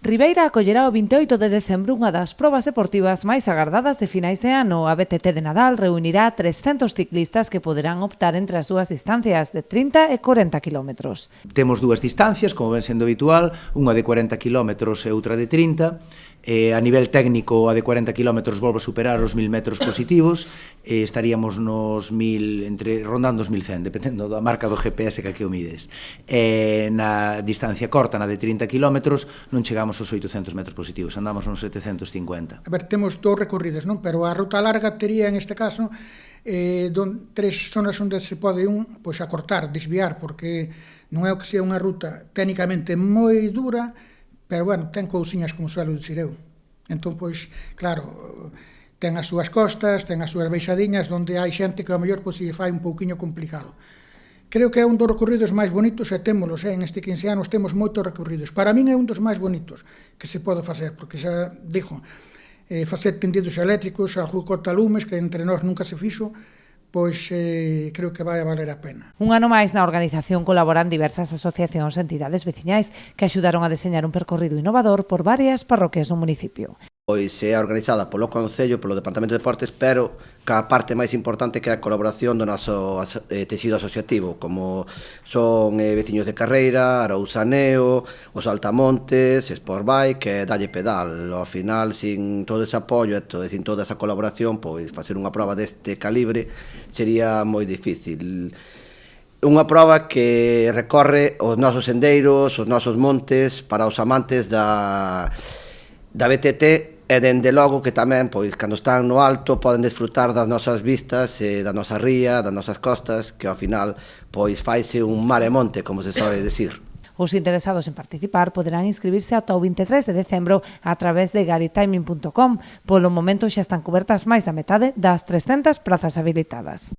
Ribeira acollerá o 28 de decembro unha das probas deportivas máis agardadas de finais de ano. A BTT de Nadal reunirá 300 ciclistas que poderán optar entre as dúas distancias de 30 e 40 km. Temos dúas distancias, como ven sendo habitual, unha de 40 km e outra de 30. A nivel técnico, a de 40 km volve a superar os 1000 metros positivos, estaríamos nos 1000, rondando os 1100, dependendo da marca do GPS que aquí o mides. Na distancia corta, na de 30 km, non chegamos aos 800 metros positivos, andamos nos 750. A ver, temos dous recorridos, non? Pero a ruta larga tería, en este caso, tres zonas onde se pode pois, acortar, desviar, porque non é o que sea unha ruta técnicamente moi dura, pero, bueno, ten cousiñas como suelo dicir eu. Entón, pois, claro, ten as súas costas, ten as súas baixadiñas, onde hai xente que, ao mellor, pois, se fai un pouquiño complicado. Creo que é un dos recorridos máis bonitos, e témolos, en este 15 anos temos moitos recorridos. Para min é un dos máis bonitos que se pode facer, porque xa, digo, facer tendidos eléctricos, algún cortalumes, que entre nós nunca se fixo, pois creo que vai a valer a pena. Un ano máis na organización colaboran diversas asociacións e entidades veciñais que axudaron a deseñar un percorrido innovador por varias parroquias do municipio. Pois é organizada polo Concello, polo Departamento de Deportes, pero ca parte máis importante que é a colaboración do noso tecido asociativo, como son veciños de Carreira, Arousaneo, os Altamontes, Sportbike e Dalle Pedal. Ao final, sin todo ese apoio e sin toda esa colaboración, pois facer unha proba deste calibre sería moi difícil. Unha proba que recorre os nosos sendeiros, os nosos montes, para os amantes da BTT, e dende logo que tamén, pois, cando están no alto, poden desfrutar das nosas vistas, da nosa ría, das nosas costas, que ao final, pois, faise un mar e monte, como se sobe decir. Os interesados en participar poderán inscribirse ata o 23 de decembro a través de garitiming.com. Polo momento xa están cobertas máis da metade das 300 prazas habilitadas.